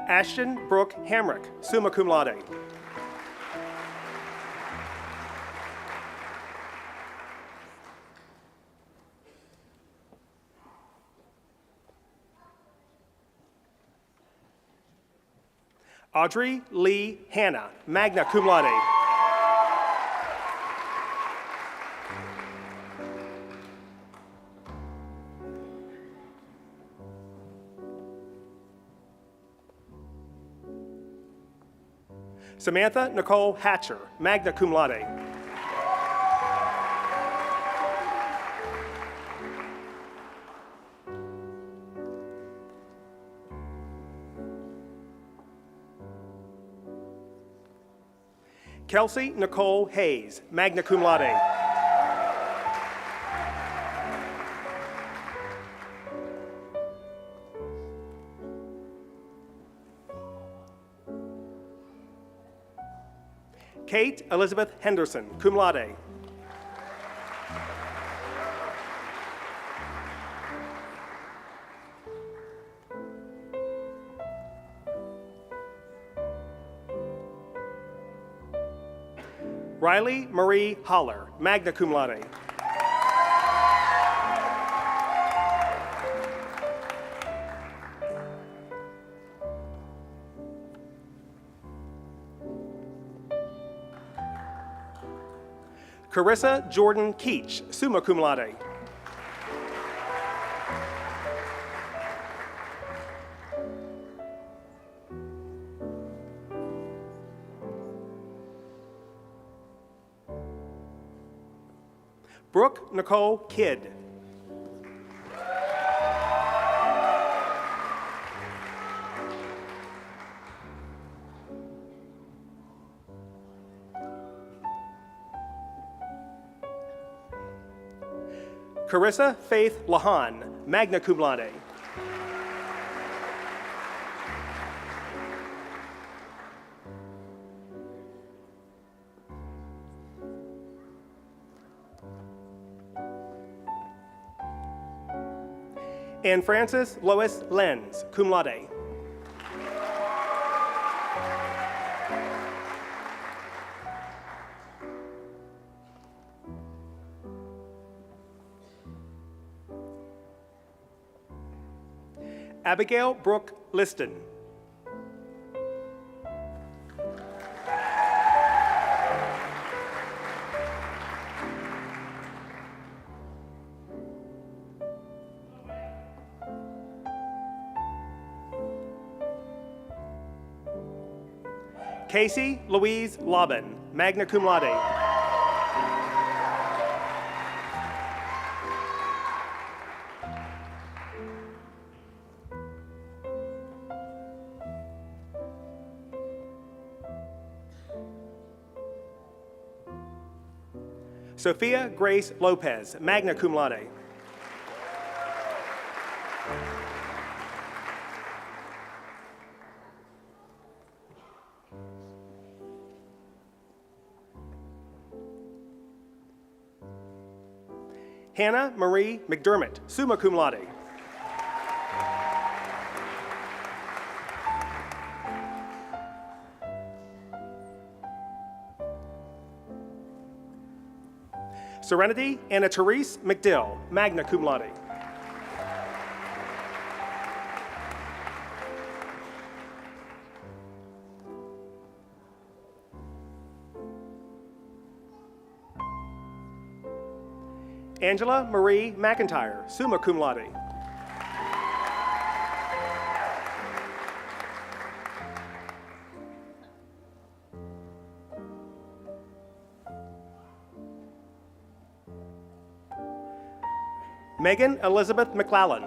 Ashton Brooke Hamrick, summa cum laude. Audrey Lee Hanna, magna cum laude. Samantha Nicole Hatcher, magna cum laude. Kelsey Nicole Hayes, magna cum laude. Kate Elizabeth Henderson, cum laude. Riley Marie Holler, magna cum laude. Carissa Jordan Keach, summa cum laude. Brooke Nicole Kidd. Carissa Faith Lahan, magna cum laude. And Frances Lois Lenz, cum laude. Abigail Brooke Liston. Casey Louise Laubin, magna cum laude. Sophia Grace Lopez, magna cum laude. Hannah Marie McDermott, summa cum laude. Serenity Anna Therese McDill, magna cum laude. Angela Marie McIntyre, summa cum laude. Megan Elizabeth McClellan.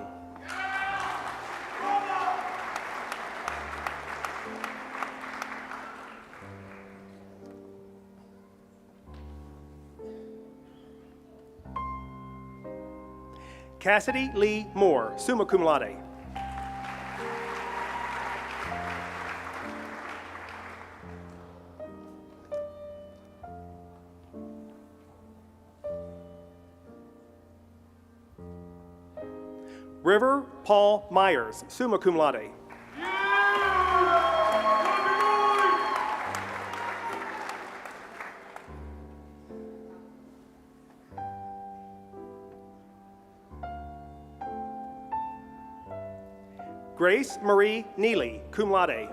Cassidy Lee Moore, summa cum laude. River Paul Myers, summa cum laude. Grace Marie Neely, cum laude.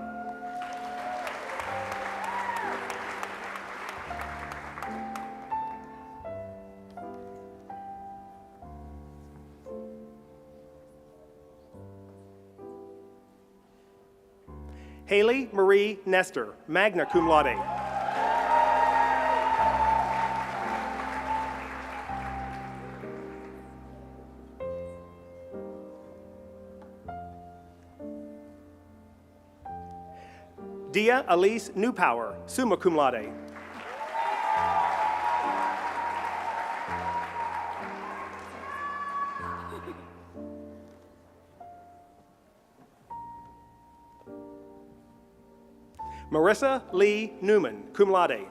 Haley Marie Nestor, magna cum laude. Dia Elise Newpower, summa cum laude. Marissa Lee Newman, cum laude.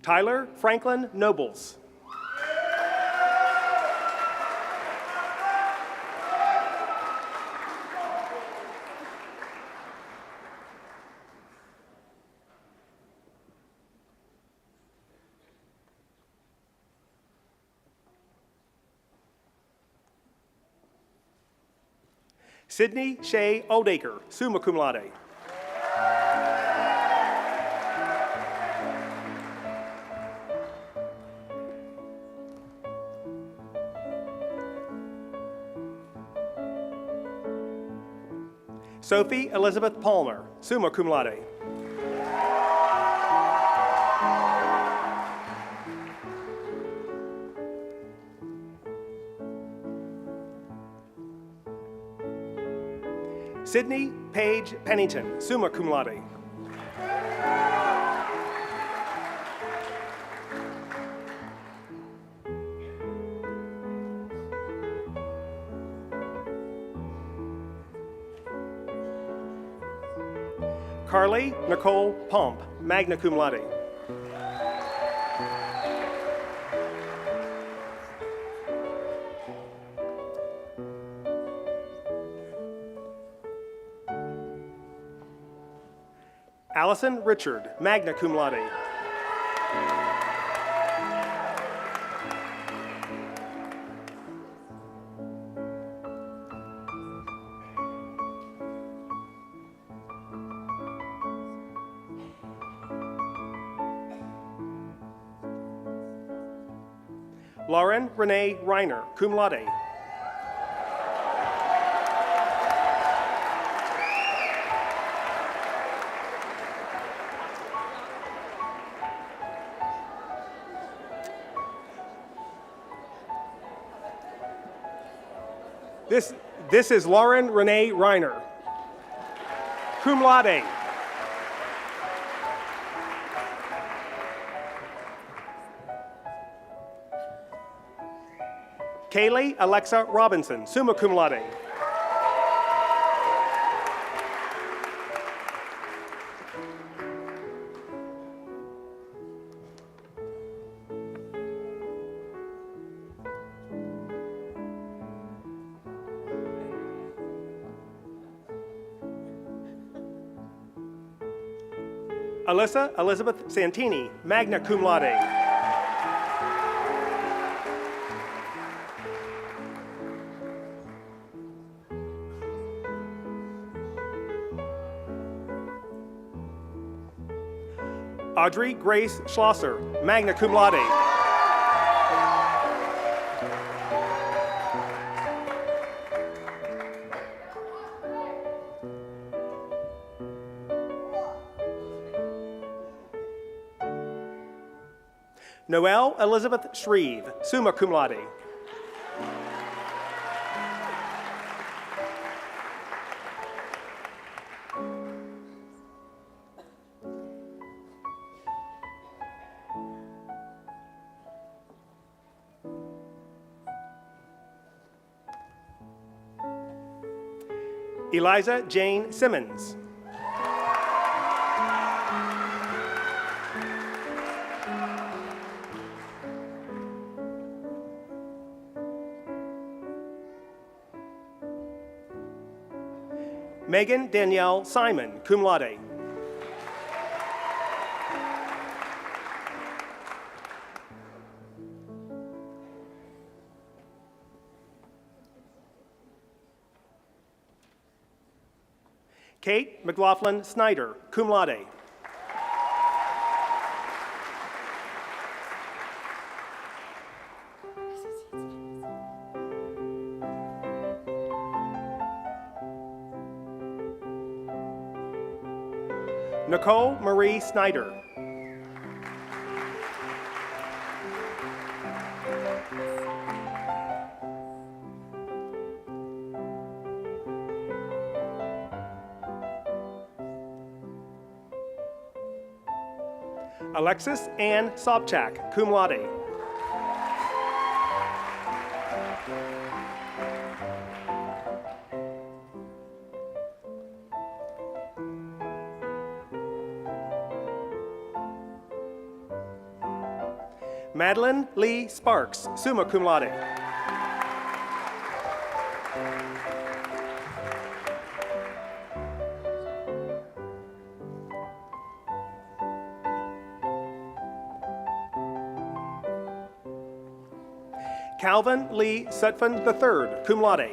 Tyler Franklin Nobles. Sydney Shea Oldacre, summa cum laude. Sophie Elizabeth Palmer, summa cum laude. Sydney Paige Pennington, summa cum laude. Carly Nicole Pomp, magna cum laude. Allison Richard, magna cum laude. Lauren Renee Reiner, cum laude. This is Lauren Renee Reiner, cum laude. Kaylee Alexa Robinson, summa cum laude. Alyssa Elizabeth Santini, magna cum laude. Audrey Grace Schlosser, magna cum laude. Noelle Elizabeth Shreve, summa cum laude. Eliza Jane Simmons. Megan Danielle Simon, cum laude. Kate McLaughlin Snyder, cum laude. Nicole Marie Snyder. Alexis Ann Sobchak, cum laude. Madeline Lee Sparks, summa cum laude. Calvin Lee Sutphin III, cum laude.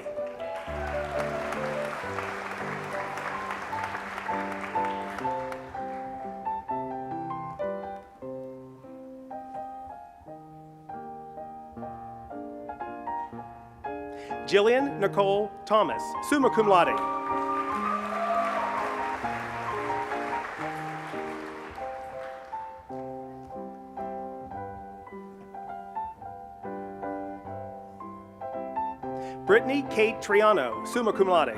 Jillian Nicole Thomas, summa cum laude. Brittany Kate Triano, summa cum laude.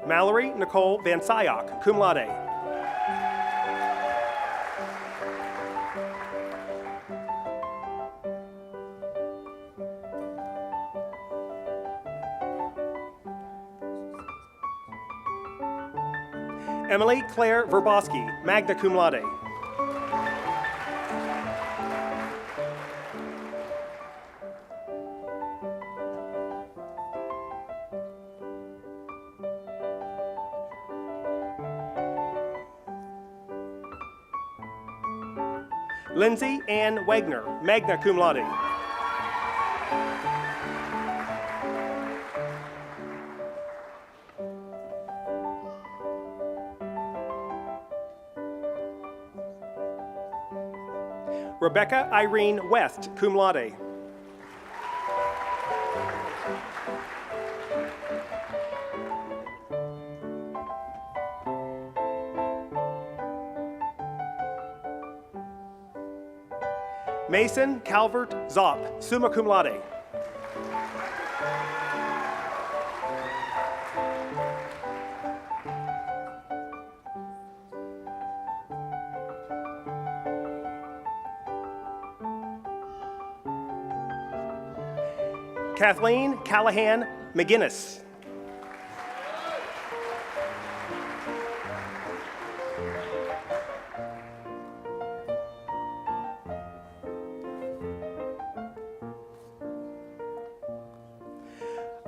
Mallory Nicole Van Syok, cum laude. Emily Claire Verboski, magna cum laude. Lindsay Ann Wagner, magna cum laude. Rebecca Irene West, cum laude. Mason Calvert Zopp, summa cum laude. Kathleen Callahan McGinnis.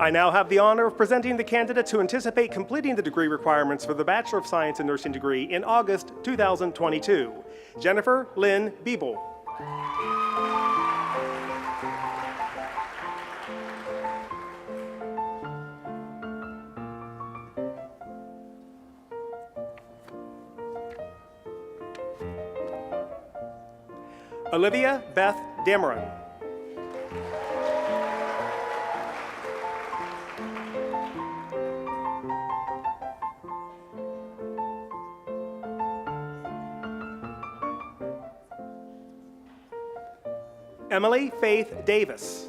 I now have the honor of presenting the candidates who anticipate completing the degree requirements for the Bachelor of Science in Nursing degree in August 2022. Jennifer Lynn Biebel. Olivia Beth Dameron. Emily Faith Davis.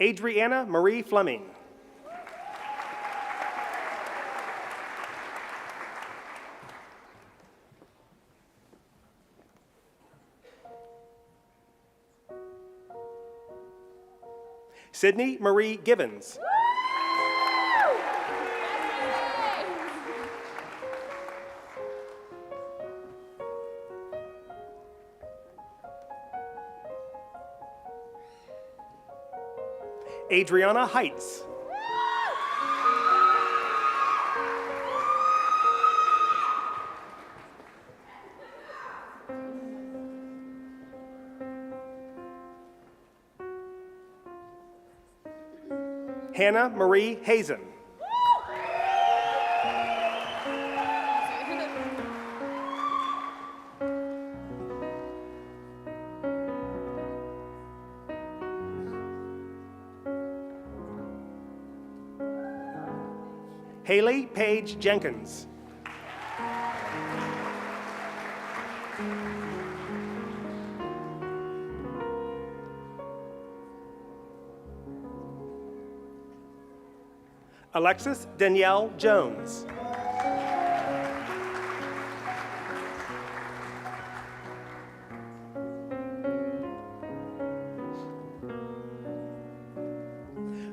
Adriana Marie Fleming. Sydney Marie Gibbons. Adriana Heights. Hannah Marie Hazen. Haley Paige Jenkins. Alexis Danielle Jones.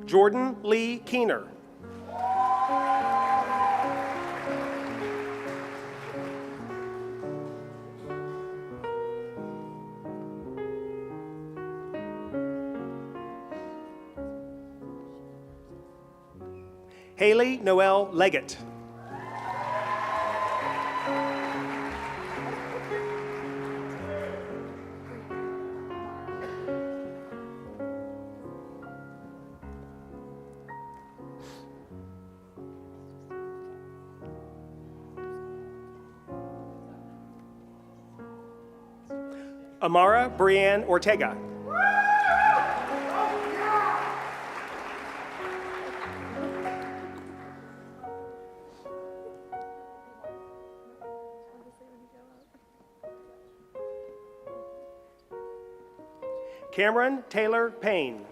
Jordan Lee Keener. Haley Noel Leggett. Amara Brianne Ortega. Cameron Taylor Payne.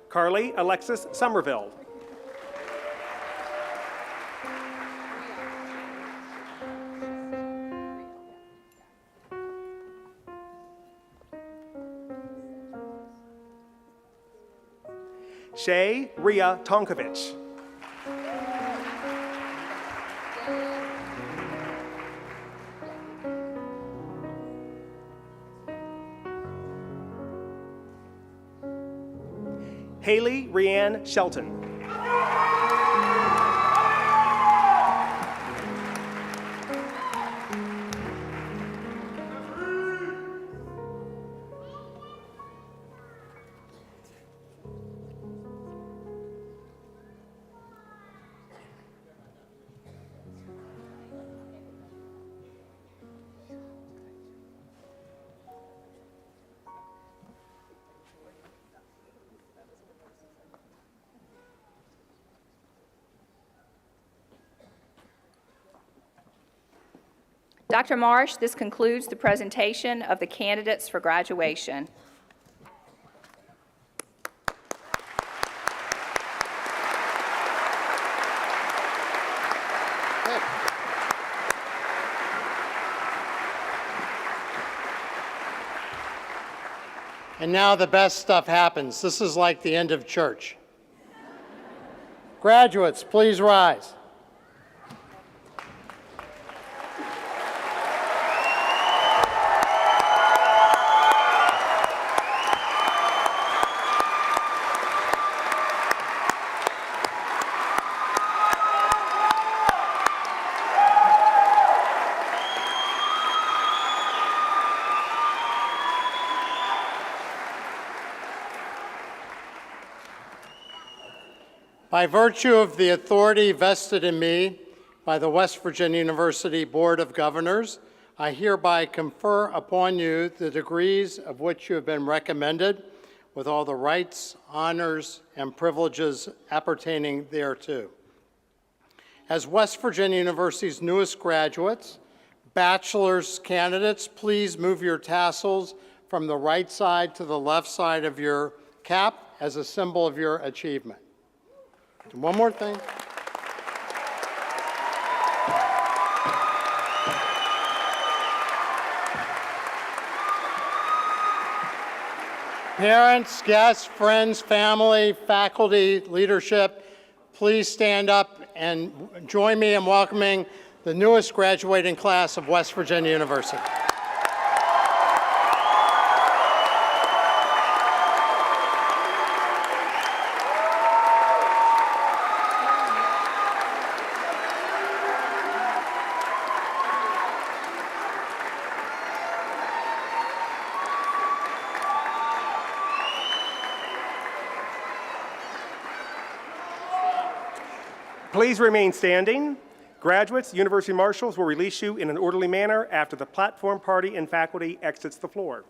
Carly Alexis Somerville. Shay Rhea Tonkovich. Haley Rianne Shelton. Dr. Marsh, this concludes the presentation of the candidates for graduation. And now the best stuff happens. This is like the end of church. Graduates, please rise. By virtue of the authority vested in me by the West Virginia University Board of Governors, I hereby confer upon you the degrees of which you have been recommended, with all the rights, honors, and privileges appertaining thereto. As West Virginia University's newest graduates, bachelor's candidates, please move your tassels from the right side to the left side of your cap as a symbol of your achievement. One more thing. Parents, guests, friends, family, faculty, leadership, please stand up and join me in welcoming the newest graduating class of West Virginia University. Please remain standing. Graduates, university marshals will release you in an orderly manner after the platform party and faculty exits the floor.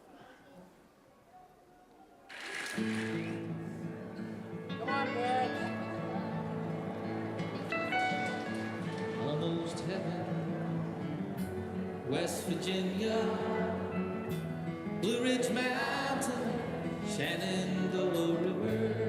Come on, Dad. Almost heaven, West Virginia, Blue Ridge Mountain, Shenandoah River.